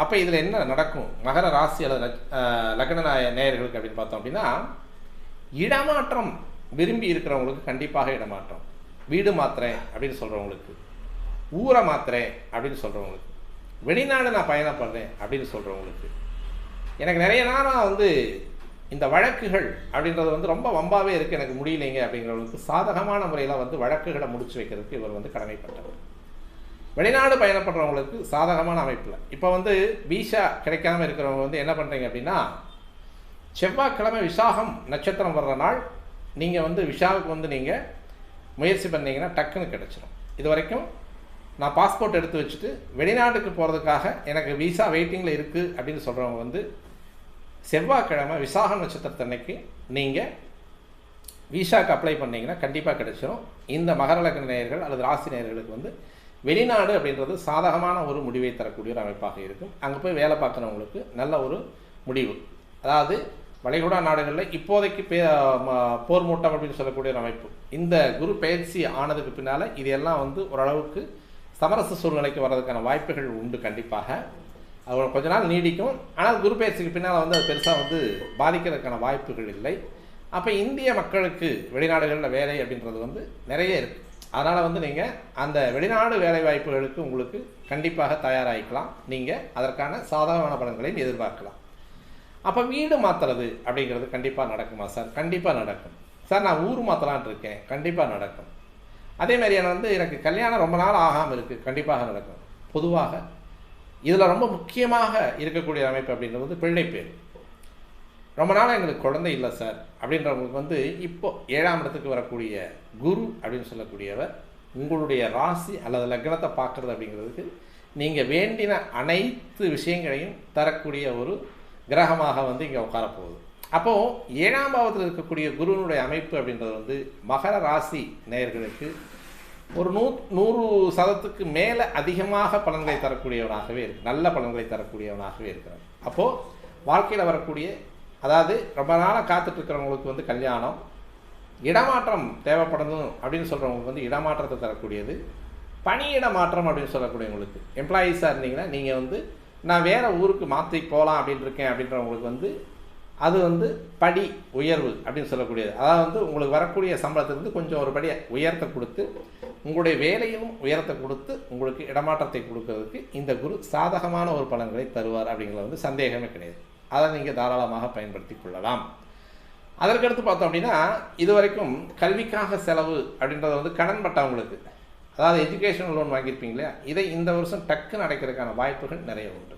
அப்போ இதில் என்ன நடக்கும் மகர ராசி அல்லது லக்ன நேயர்களுக்கு அப்படின்னு பார்த்தோம் அப்படின்னா, இடமாற்றம் விரும்பி இருக்கிறவங்களுக்கு கண்டிப்பாக இடமாற்றம். வீடு மாத்திரேன் அப்படின்னு சொல்கிறவங்களுக்கு, ஊரை மாத்திரேன் அப்படின்னு சொல்கிறவங்களுக்கு, வெளிநாடு நான் பயணப்படுறேன் அப்படின்னு சொல்கிறவங்களுக்கு, எனக்கு நிறைய நேரம் வந்து இந்த வழக்குகள் அப்படின்றது வந்து ரொம்ப வம்பாகவே இருக்குது, எனக்கு முடியலைங்க அப்படிங்கிறவங்களுக்கு சாதகமான முறையில் வந்து வழக்குகளை முடிச்சு வைக்கிறதுக்கு இவர் வந்து கடமைப்பட்டவர். வெளிநாடு பயணப்படுறவங்களுக்கு சாதகமான அமைப்பில் இப்போ வந்து வீசா கிடைக்காம இருக்கிறவங்க வந்து என்ன பண்ணுறீங்க அப்படின்னா, செவ்வாய்க்கிழமை விசாகம் நட்சத்திரம் வர்ற நாள் நீங்கள் வந்து விஷாவுக்கு வந்து நீங்கள் முயற்சி பண்ணிங்கன்னா டக்குன்னு கிடச்சிடும். இது வரைக்கும் நான் பாஸ்போர்ட் எடுத்து வச்சுட்டு வெளிநாட்டுக்கு போகிறதுக்காக எனக்கு விசா வெயிட்டிங்கில் இருக்குது அப்படின்னு சொல்கிறவங்க வந்து செவ்வாய்க்கிழமை விசாகம் நட்சத்திரத்தன்னைக்கு நீங்கள் விசாவுக்கு அப்ளை பண்ணிங்கன்னா கண்டிப்பாக கிடைச்சிடும். இந்த மகர லக்ன நேயர்கள் அல்லது ராசி நேயர்களுக்கு வந்து வெளிநாடு அப்படின்றது சாதகமான ஒரு முடிவை தரக்கூடிய ஒரு அமைப்பாக இருக்கும். அங்கே போய் வேலை பார்க்குறவங்களுக்கு நல்ல ஒரு முடிவு. அதாவது வளைகுடா நாடுகளில் இப்போதைக்கு போர் மூட்டம் அப்படின்னு சொல்லக்கூடிய ஒரு அமைப்பு. இந்த குரு பயிற்சி ஆனதுக்கு பின்னால் இது எல்லாம் வந்து ஓரளவுக்கு சமரச சூழ்நிலைக்கு வர்றதுக்கான வாய்ப்புகள் உண்டு. கண்டிப்பாக அது கொஞ்ச நாள் நீடிக்கும். ஆனால் குரு பயிற்சிக்கு பின்னால் வந்து அது பெருசாக வந்து பாதிக்கிறதுக்கான வாய்ப்புகள் இல்லை. அப்போ இந்திய மக்களுக்கு வெளிநாடுகளில் வேலை அப்படின்றது வந்து நிறைய இருக்குது. அதனால் வந்து நீங்கள் அந்த வெளிநாடு வேலை வாய்ப்புகளுக்கு உங்களுக்கு கண்டிப்பாக தயாராகிக்கலாம். நீங்கள் அதற்கான சாதகமான பலன்களையும் எதிர்பார்க்கலாம். அப்போ வீடு மாற்றுறது அப்படிங்கிறது கண்டிப்பாக நடக்குமா சார்? கண்டிப்பாக நடக்கும் சார். நான் ஊர் மாற்றலான் இருக்கேன், கண்டிப்பாக நடக்கும். அதே மாதிரியான வந்து எனக்கு கல்யாணம் ரொம்ப நாள் ஆகாமல் இருக்குது, கண்டிப்பாக நடக்கும். பொதுவாக இதில் ரொம்ப முக்கியமாக இருக்கக்கூடிய அமைப்பு அப்படின்றது வந்து பிள்ளை பேர். ரொம்ப நாளாக எங்களுக்கு குழந்தை இல்லை சார் அப்படின்றவங்களுக்கு வந்து இப்போது 7ஆம் இடத்துக்கு வரக்கூடிய குரு அப்படின்னு சொல்லக்கூடியவர் உங்களுடைய ராசி அல்லது லக்னத்தை பார்க்குறது அப்படிங்கிறதுக்கு நீங்கள் வேண்டின அனைத்து விஷயங்களையும் தரக்கூடிய ஒரு கிரகமாக வந்து இங்கே உட்காரப்போகுது. அப்போது 7ஆம் பாவத்தில் இருக்கக்கூடிய குருவினுடைய அமைப்பு அப்படின்றது வந்து மகர ராசி நேயர்களுக்கு ஒரு 100% மேலே அதிகமாக பலன்களை தரக்கூடியவனாகவே இருக்குது, நல்ல பலன்களை தரக்கூடியவனாகவே இருக்கிறார். அப்போது வாழ்க்கையில் வரக்கூடிய, அதாவது ரொம்ப நாளாக காத்துட்ருக்கிறவங்களுக்கு வந்து கல்யாணம், இடமாற்றம் தேவைப்படணும் அப்படின்னு சொல்கிறவங்களுக்கு வந்து இடமாற்றத்தை தரக்கூடியது, பணியிட மாற்றம் அப்படின்னு சொல்லக்கூடியவங்களுக்கு, எம்ப்ளாயீஸாக இருந்தீங்கன்னா நீங்கள் வந்து நான் வேறு ஊருக்கு மாற்றி போகலாம் அப்படின்னு இருக்கேன் அப்படின்றவங்களுக்கு வந்து அது வந்து படி உயர்வு அப்படின்னு சொல்லக்கூடியது. அதாவது வந்து உங்களுக்கு வரக்கூடிய சம்பளத்திலிருந்து கொஞ்சம் ஒரு படியை உயர்த்த கொடுத்து உங்களுடைய வேலையும் உயரத்தை கொடுத்து உங்களுக்கு இடமாற்றத்தை கொடுக்கறதுக்கு இந்த குரு சாதகமான ஒரு பலன்களை தருவார் அப்படிங்கிறது வந்து சந்தேகமே கிடையாது. அதை நீங்கள் தாராளமாக பயன்படுத்தி கொள்ளலாம். அதற்கடுத்து பார்த்தோம் அப்படின்னா, இது வரைக்கும் கல்விக்காக செலவு அப்படின்றது வந்து கடன் பட்டவங்களுக்கு, அதாவது எஜுகேஷன் லோன் வாங்கியிருப்பீங்க இல்லையா, இதை இந்த வருஷம் டக்குன்னு அடைக்கிறதுக்கான வாய்ப்புகள் நிறைய உண்டு.